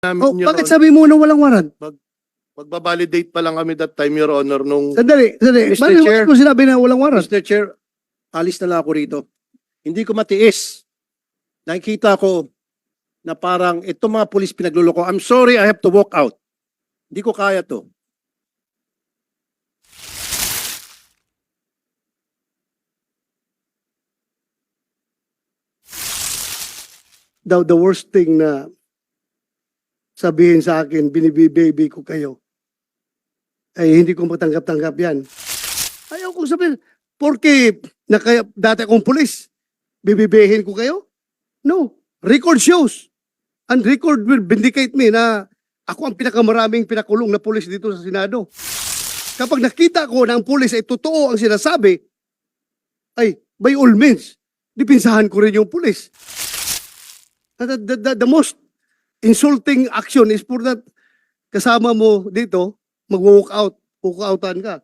namin, Your bakit Honor. sabi mo na walang warrant? Magbabalidate pa lang kami that time, Your Honor, nung... Sandali. Mr. Bakit Chair. mo sinabi na walang warrant? Mr. Chair, alis na lang ako rito. Hindi ko matiis. Nakikita ko na parang itong mga pulis pinagluloko. I'm sorry, I have to walk out. Hindi ko kaya to. The worst thing na sabihin sa akin, binibibaby ko kayo, ay hindi ko matanggap-tanggap yan. Ayaw kong sabihin, porque dati akong pulis, bibibihin ko kayo? No. Record shows. And record will vindicate me na ako ang pinakamaraming pinakulong na pulis dito sa Senado. Kapag nakita ko na ang pulis ay totoo ang sinasabi, ay, by all means, dipinsahan ko rin yung pulis. The most insulting action is for that kasama mo dito, mag-walk out, walk-outan ka.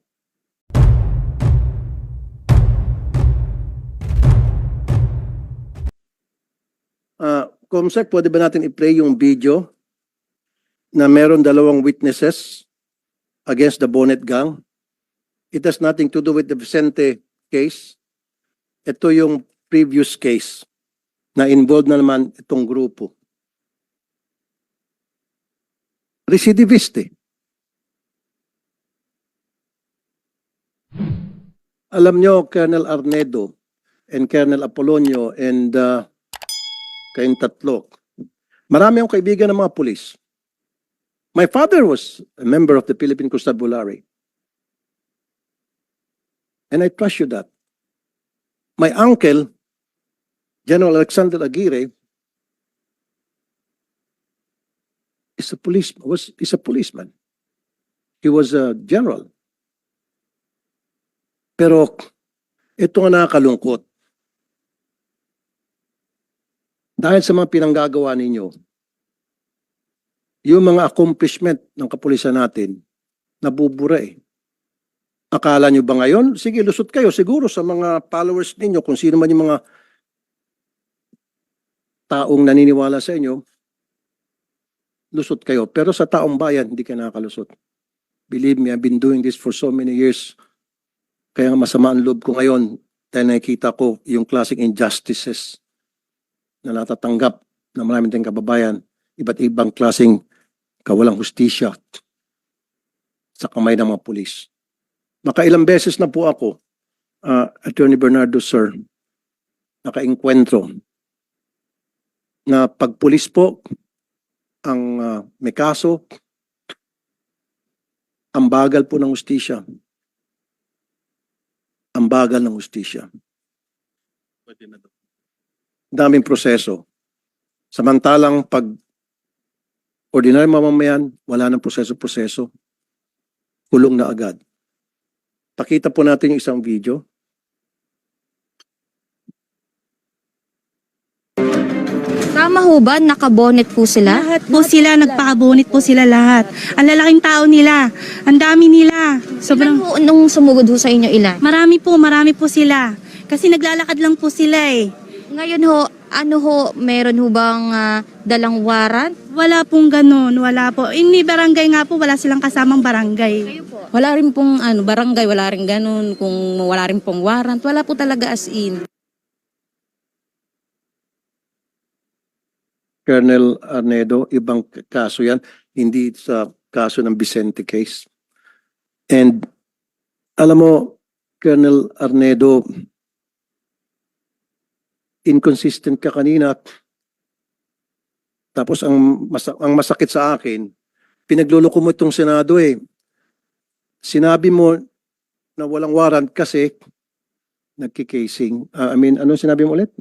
Comsec, pwede ba natin i-play yung video na meron dalawang witnesses against the Bonnet Gang? It has nothing to do with the Vicente case. Ito yung previous case na involved na naman itong grupo. Recidivist eh. Alam nyo, Colonel Arnedo and Colonel Apolonio and kayong tatlo, marami akong kaibigan ng mga pulis. My father was a member of the Philippine Constabulary. And I trust you that. My uncle, General Alexander Aguirre, is a policeman. He was a general. Pero ito nga nakakalungkot. Dahil sa mga pinanggagawa ninyo, yung mga accomplishment ng kapulisan natin, nabubura eh. Akala nyo ba ngayon? Sige, lusot kayo siguro sa mga followers ninyo, kung sino man yung mga taong naniniwala sa inyo, lusot kayo. Pero sa taong bayan, hindi ka nakakalusot. Believe me, I've been doing this for so many years. Kaya masama ang loob ko ngayon dahil nakikita ko yung classic injustices na natatanggap ng maraming tayong kababayan, iba't ibang klaseng kawalang hustisya sa kamay ng mga pulis. Nakailang beses na po ako, Attorney Bernardo, sir, nakainkwentro na pag pulis po ang may kaso, ang bagal po ng hustisya. Ang bagal ng hustisya. Daming proseso. Samantalang pag ordinary mamamayan, wala ng proseso-proseso, kulong na agad. Pakita po natin yung isang video. Tama ho ba? Nakabonet po sila? Lahat po sila, nagpakabunit po sila lahat. Ang lalaking tao nila, ang dami nila. Ilan Sobrang, ho nung sumugod ho sa inyo ilan? marami po sila. Kasi naglalakad lang po sila eh. Ngayon ho, ano ho, meron ho bang dalang warrant? Wala pong ganun, wala po. Ini barangay nga po, wala silang kasamang barangay. Wala rin pong barangay, wala rin ganun. Kung wala rin pong warrant, wala po talaga as in. Colonel Arnedo, ibang kaso yan, hindi sa kaso ng Vicente case. And alam mo, Colonel Arnedo, inconsistent ka kanina. Tapos ang masakit sa akin, pinagluloko mo itong Senado eh. Sinabi mo na walang warrant kasi nagkikasing. Anong sinabi mo ulit?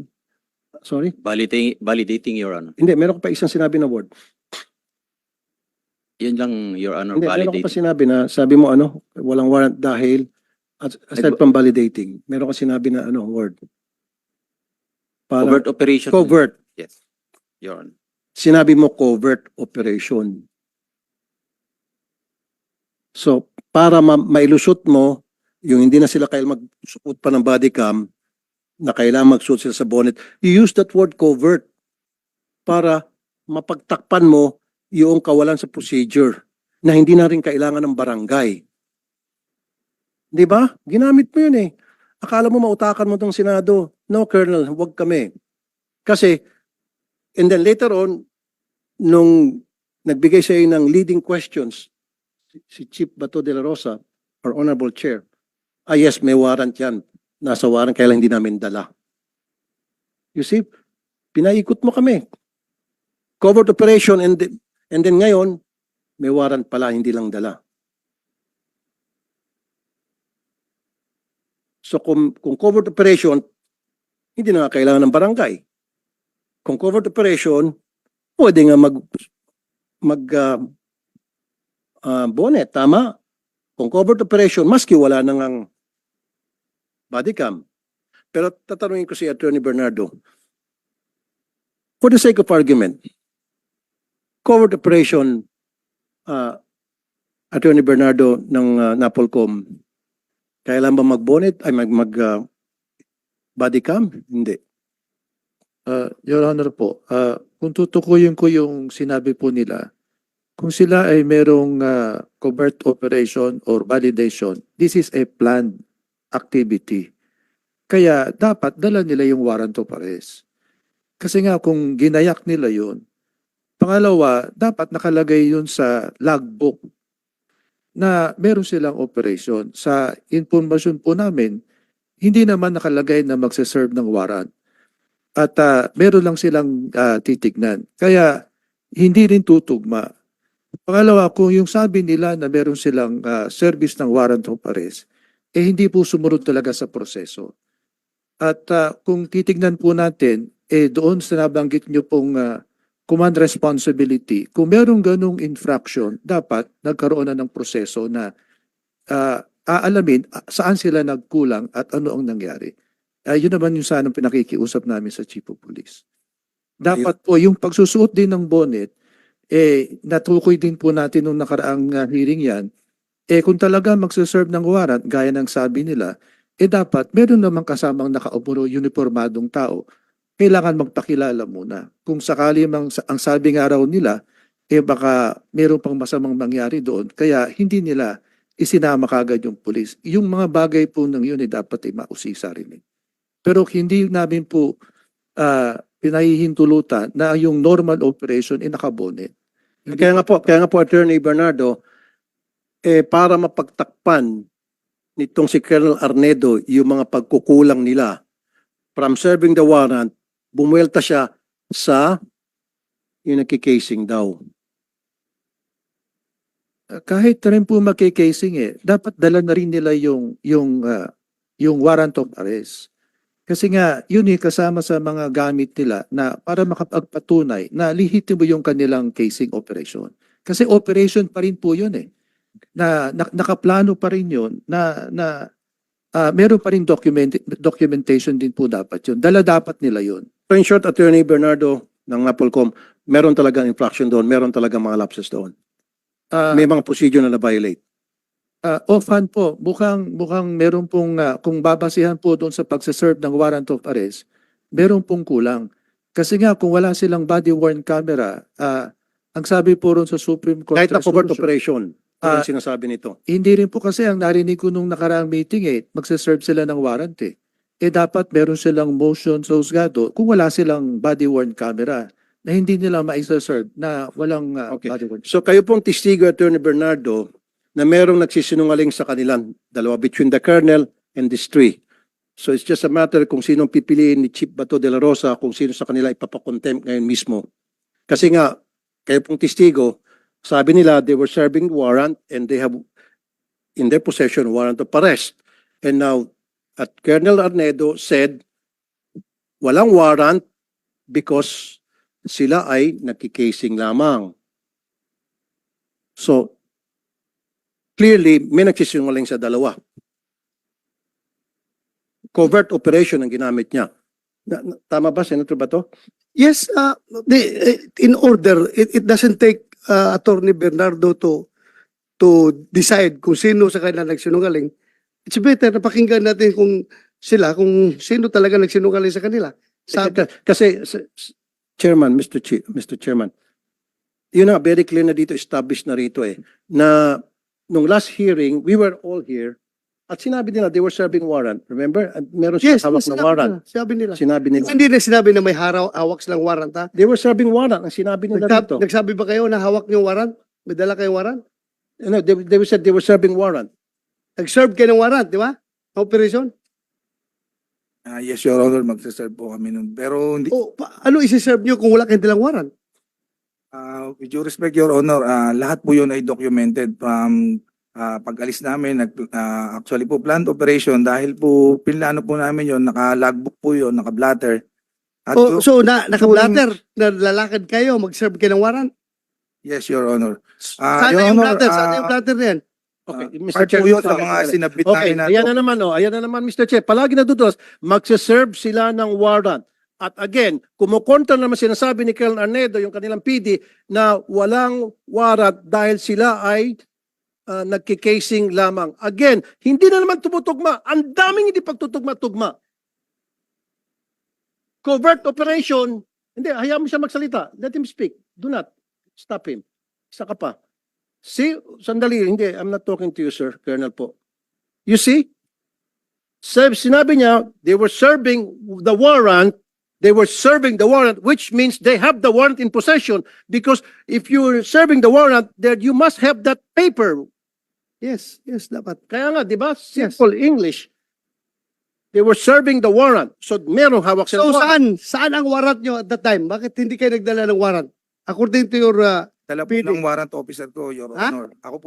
Sorry? Validating, Your Honor. Hindi, meron ko pa isang sinabi na word. Yun lang, Your Honor, Hindi, meron ko validating. pa sinabi na, sabi mo walang warrant dahil, aside from validating, meron ka sinabi na word. Para, Covert operation. covert. Yes, Your Honor. Sinabi mo covert operation. So, para mailusot mo, yung hindi na sila kailangan magsuot pa ng body cam, na kailangan magsuot sila sa bonnet, you use that word covert para mapagtakpan mo yung kawalan sa procedure na hindi na rin kailangan ng barangay. Di ba? Ginamit mo yun eh. Akala mo mautakan mo tong Senado. No, Colonel, huwag kami. Kasi, and then later on, nung nagbigay sa iyo ng leading questions, si Chief Bato de la Rosa, or Honorable Chair, yes, may warrant yan. Nasa warrant, kaya lang hindi namin dala. You see, pinaikot mo kami. Covert operation, and then ngayon, may warrant pala, hindi lang dala. So kung covert operation, hindi na nga kailangan ng barangay. Kung covert operation, pwede nga bonnet, tama? Kung covert operation, maski wala nang ang body cam. Pero tatanungin ko si Attorney Bernardo, for the sake of argument, covert operation, Attorney Bernardo ng NAPOLCOM, kailan ba mag-bonnet ay body cam? Hindi. Your Honor po, kung tutukuyin ko yung sinabi po nila, kung sila ay merong covert operation or validation, this is a planned activity. Kaya dapat dala nila yung warrant of arrest. Kasi nga kung ginayak nila yun, pangalawa, dapat nakalagay yun sa logbook na meron silang operation. Sa informasyon po namin, hindi naman nakalagay na magsaserve ng warrant. At meron lang silang titignan. Kaya hindi rin tutugma. Pangalawa, kung yung sabi nila na meron silang service ng warrant of arrest, hindi po sumunod talaga sa proseso. At kung titignan po natin, doon sa nabanggit nyo pong command responsibility, kung merong ganong infraction, dapat nagkaroon na ng proseso na aalamin saan sila nagkulang at ano ang nangyari. Yun naman yung sanang pinakikiusap namin sa Chief of Police. Dapat po yung pagsusuot din ng bonnet, natukoy din po natin nung nakaraang hearing yan, kung talaga magsaserve ng warrant, gaya ng sabi nila, dapat meron namang kasamang nakaupo uniformadong tao. Kailangan magpakilala muna. Kung sakali ang sabi nga raw nila, baka meron pang masamang mangyari doon. Kaya hindi nila isinama kagad yung pulis. Yung mga bagay po ng yun dapat mausisa rin. Pero hindi namin po pinahihintulutan na yung normal operation nakabonet. Kaya nga po Attorney Bernardo, para mapagtakpan nitong si Colonel Arnedo yung mga pagkukulang nila from serving the warrant, bumuelta siya sa yung nagkikasing daw. Kahit rin po makikasing dapat dala na rin nila yung warrant of arrest. Kasi nga, yun kasama sa mga gamit nila na para makapagpatunay na lihitimo yung kanilang casing operation. Kasi operation pa rin po yun na nakaplano pa rin yun na meron pa rin documentation din po dapat yun. Dala dapat nila yun. So in short, Attorney Bernardo ng NAPOLCOM, meron talagang infraction doon, meron talagang mga lapses doon. May mga procedure na na-violate. Offhand po, mukhang meron pong, kung babasihan po doon sa pagsaserve ng warrant of arrest, meron pong kulang. Kasi nga, kung wala silang body-worn camera, ang sabi po ron sa Supreme Court Kahit na covert resolution, operation, ano yung sinasabi nito? hindi rin po kasi ang narinig ko nung nakaraang meeting magsaserve sila ng warrant dapat meron silang motion sa husgado kung wala silang body-worn camera na hindi nila ma-serve na walang Okay. body-worn. So kayo pong testigo, Attorney Bernardo, na merong nagsisinungaling sa kanilang dalawa between the colonel and these three. So it's just a matter kung sinong pipiliin ni Chief Bato de la Rosa, kung sino sa kanila ipapakontempt ngayon mismo. Kasi nga, kayo pong testigo, sabi nila they were serving warrant and they have in their possession warrant of arrest. And now, at Colonel Arnedo said, walang warrant because sila ay nakikasing lamang. So, clearly, may nagsisinungaling sa dalawa. Covert operation ang ginamit niya. Tama ba, Senator Bato? Yes, in order, it doesn't take Attorney Bernardo to decide kung sino sa kanila nagsinungaling. It's better na pakinggan natin kung sino talaga nagsinungaling sa kanila. Kasi, Chairman, Mr. Chairman, yun na, very clear na dito, established na rito na nung last hearing, we were all here, at sinabi nila, they were serving warrant. Remember? At meron silang hawak na warrant. Sabi nila. Sinabi nila. Hindi na sinabi na may hawak silang warrant, ha? They were serving warrant. Ang sinabi nila dito. Nagsabi ba kayo na hawak niyo warrant? May dala kayong warrant? No, they said they were serving warrant. Nag-serve kayo ng warrant, di ba? Operation? Yes, Your Honor, magsaserve po kami nun. Pero hindi, Ano isi-serve niyo kung wala kayong dalang warrant? with due respect, Your Honor, lahat po yun ay documented from pag-alis namin. Actually po, planned operation dahil po pinlano po namin yun, naka-logbook po yun, naka-blatter. At So, naka-blatter, na lalakad kayo, mag-serve kayo ng warrant? yes, Your Honor. Saan Your yung Honor, blatter? Saan yung blatter na yan? Okay, part po yun sa mga sinabit Okay, namin na ayan na naman, ayan na naman, Mr. Chair. Palagi natutulas, magsaserve sila ng warrant. At again, kumukontra naman sinasabi ni Colonel Arnedo, yung kanilang PD, na walang warrant dahil sila ay nagkikasing lamang. Again, hindi na naman tumutugma. Ang daming hindi pagtutugma-tugma. Covert operation, hindi, hayaan mo siya magsalita. Let him speak. Do not stop him. Isa ka pa. See, sandali, hindi, I'm not talking to you, sir, Colonel po. You see? Sinabi niya, they were serving the warrant, which means they have the warrant in possession, because if you're serving the warrant, then you must have that paper. Yes, dapat. Kaya nga, di ba? Simple English. They were serving the warrant. So, merong hawak sila. So, saan ang warrant nyo at that time? Bakit hindi kayo nagdala ng warrant? According to your dala po PD. ng warrant officer ko, Your Ha? Honor. Ako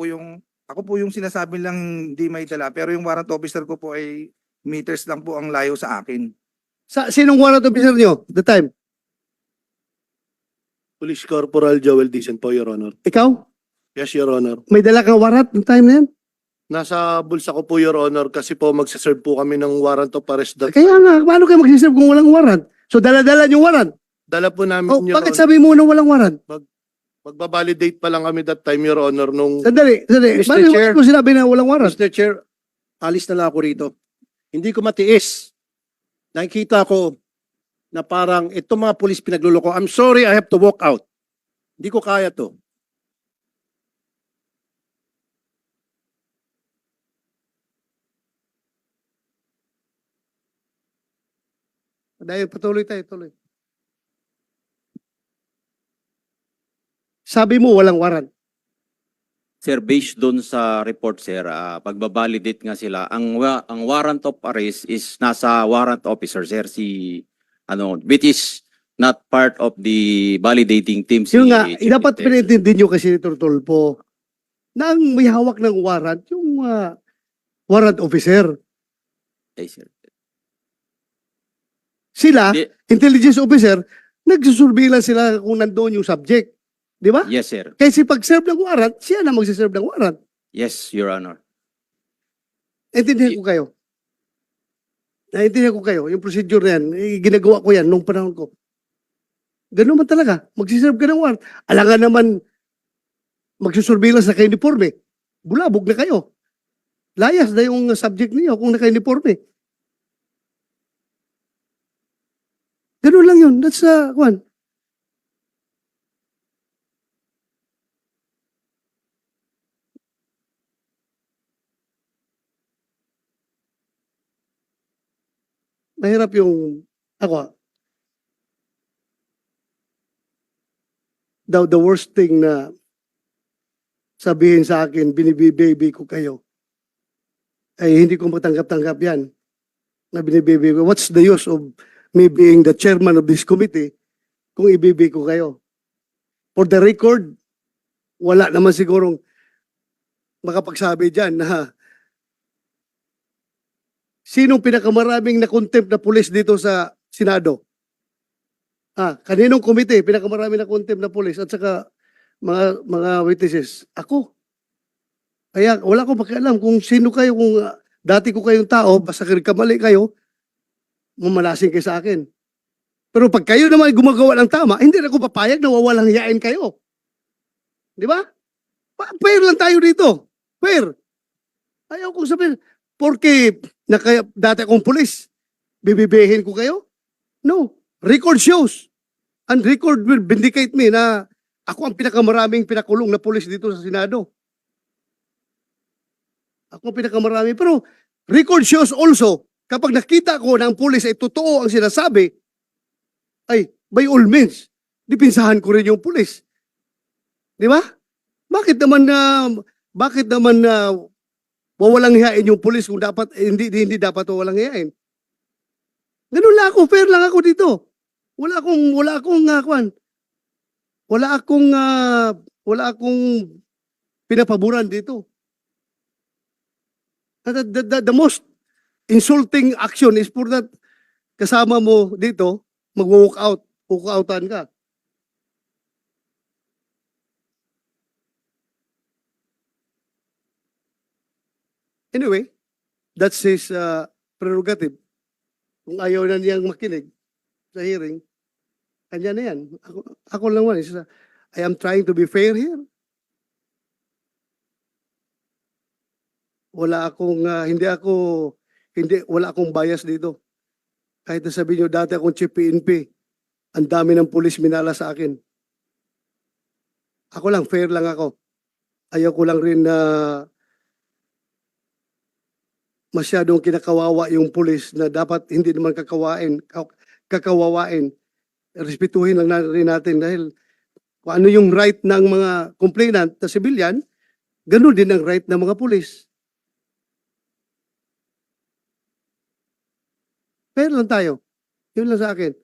po yung sinasabi lang hindi may dala, pero yung warrant officer ko po ay meters lang po ang layo sa akin. Sinong warrant officer nyo at the time? Police Corporal Joel Dicen po, Your Honor. Ikaw? Yes, Your Honor. May dala kang warrant ng time na yan? Nasa bulsa ko po, Your Honor, kasi po magsaserve po kami ng warrant of arrest. Kaya nga, paano kayo mag-serve kung walang warrant? So, dala-dala yung warrant. Dala po namin, Oh, Your bakit Honor. sabi mo na walang warrant? Magbabalidate pa lang kami that time, Your Honor, nung Sandali. Mr. Bakit Chair. mo sinabi na walang warrant? Mr. Chair, alis na lang ako rito. Hindi ko matiis. Nakikita ko na parang itong mga pulis pinagluloko. I'm sorry, I have to walk out. Hindi ko kaya to. Dahil patuloy tayo, tuloy. Sabi mo walang warrant. Sir, based doon sa report, sir, pagbabalidate nga sila, ang warrant of arrest is nasa warrant officer, sir, which is not part of the validating team. Yun nga, Chief dapat Intel. pinintindi nyo kasi ni Turtulpo na ang may hawak ng warrant, yung warrant officer. Ay, sir. Sila, Di- intelligence officer, nagsusurveillance sila kung nandoon yung subject. Di ba? Yes, sir. Kasi pag serve ng warrant, siya na magsiserve ng warrant. Yes, Your Honor. Naintindihan ko kayo. Naintindihan ko kayo. Yung procedure na yan, ginagawa ko yan nung panahon ko. Ganun man talaga. Magsiserve ka ng warrant. Alangan naman magsusurveillance na ka-uniforme. Bulabog na kayo. Layas na yung subject niyo kung naka-uniforme. Ganun lang yun. That's one. Mahirap yung ako. The worst thing na sabihin sa akin, binibibaby ko kayo, ay hindi ko matanggap-tanggap yan. Na binibaby ko. What's the use of me being the chairman of this committee kung ibibi ko kayo? For the record, wala naman sigurong makapagsabi dyan na sinong pinakamaraming na-contempt na pulis dito sa Senado? Kaninong komite pinakamaraming na-contempt na pulis at saka mga witnesses? Ako. Kaya wala ko pakialam kung sino kayo, kung dati ko kayong tao, basta kamali kayo, mamalasing kayo sa akin. Pero pag kayo naman gumagawa ng tama, hindi na ako papayag na wawalang hiyain kayo. Di ba? Fair lang tayo dito. Fair. Ayaw kong sabihin, porque dati akong pulis, bibibihin ko kayo? No. Record shows. And record will vindicate me na Ako ang pinakamaraming pinakulong na pulis dito sa Senado. Ako ang pinakamarami. Pero record shows also, kapag nakita ko na ang pulis ay totoo ang sinasabi, ay by all means, dipinsahan ko rin yung pulis. Di ba? Bakit naman wawalang hiyain yung pulis kung dapat hindi dapat wawalang hiyain? Ganun lang ako, fair lang ako dito. Wala akong pinapaboran dito. The most insulting action is for that kasama mo dito, mag-walk outan ka. Anyway, that's his prerogative. Kung ayaw na niyang makinig sa hearing, kanya na yan. Ako lang naman, I am trying to be fair here. Wala akong bias dito. Kahit na sabihin nyo, dati akong chief PNP, ang dami ng pulis minala sa akin. Ako lang, fair lang ako. Ayaw ko lang rin na masyadong kinakawawa yung pulis na dapat hindi naman kakawawain. Respetuhin lang rin natin dahil kung ano yung right ng mga complainant na civilian, ganun din ang right ng mga pulis. Fair lang tayo. Yun lang sa akin.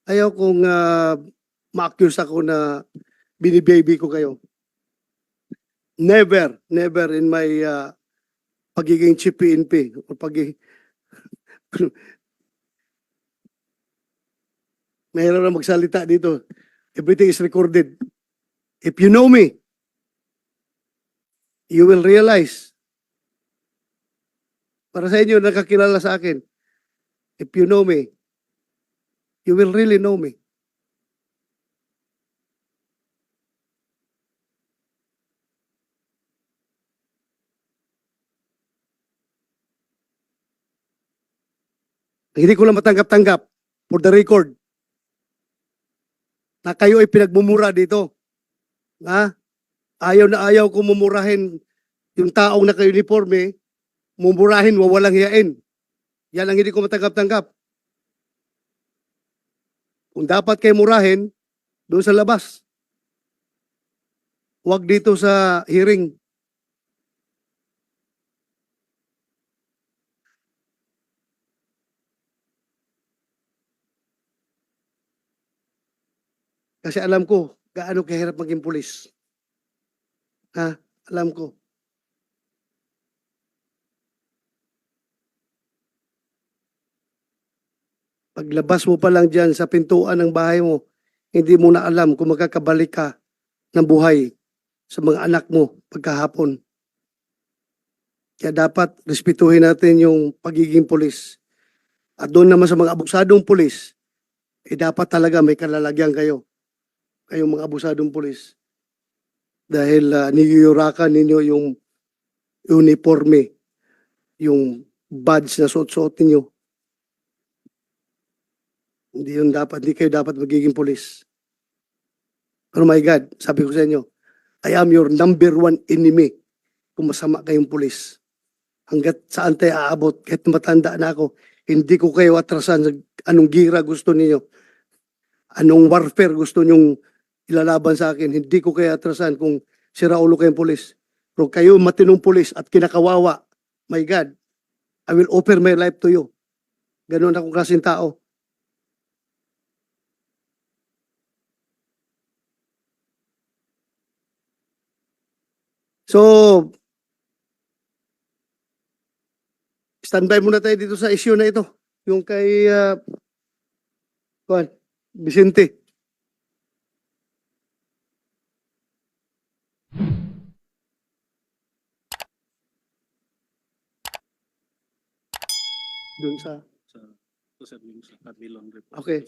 Ayaw kong ma-accuse ako na binibaby ko kayo. Never in my pagiging chief PNP o mahirap na magsalita dito. Everything is recorded. If you know me, you will realize, para sa inyo nakakilala sa akin, if you know me, you will really know me. Hindi ko lang matanggap-tanggap for the record na kayo ay pinagmumura dito. Ha? Ayaw na ayaw ko mumurahin yung taong naka-uniforme, mumurahin, wawalang hiyain. Yan ang hindi ko matanggap-tanggap. Kung dapat kayo murahin, doon sa labas. Huwag dito sa hearing. Kasi alam ko gaano kahirap maging pulis. Ha? Alam ko. Paglabas mo pa lang dyan sa pintuan ng bahay mo, hindi mo na alam kung magkakabalik ka ng buhay sa mga anak mo pagkahapon. Kaya dapat respetuhin natin yung pagiging pulis. At doon naman sa mga abusadong pulis, dapat talaga may kalalagyan kayo. Kayong mga abusadong pulis. Dahil niyuyurakan ninyo yung uniforme, yung badge na suot-suot ninyo. Hindi kayo dapat magiging pulis. Pero my God, sabi ko sa inyo, I am your number one enemy kung masama kayong pulis. Hanggat saan tayo aabot, kahit matanda na ako, hindi ko kayo atrasan sa anong gira gusto niyo, anong warfare gusto nyong ilalaban sa akin. Hindi ko kayo atrasan kung sira ulo kayong pulis. Pero kayo matinong pulis at kinakawawa, my God, I will offer my life to you. Ganun akong klaseng tao. So, standby muna tayo dito sa issue na ito. Yung kay Vicente. Doon sa... Okay.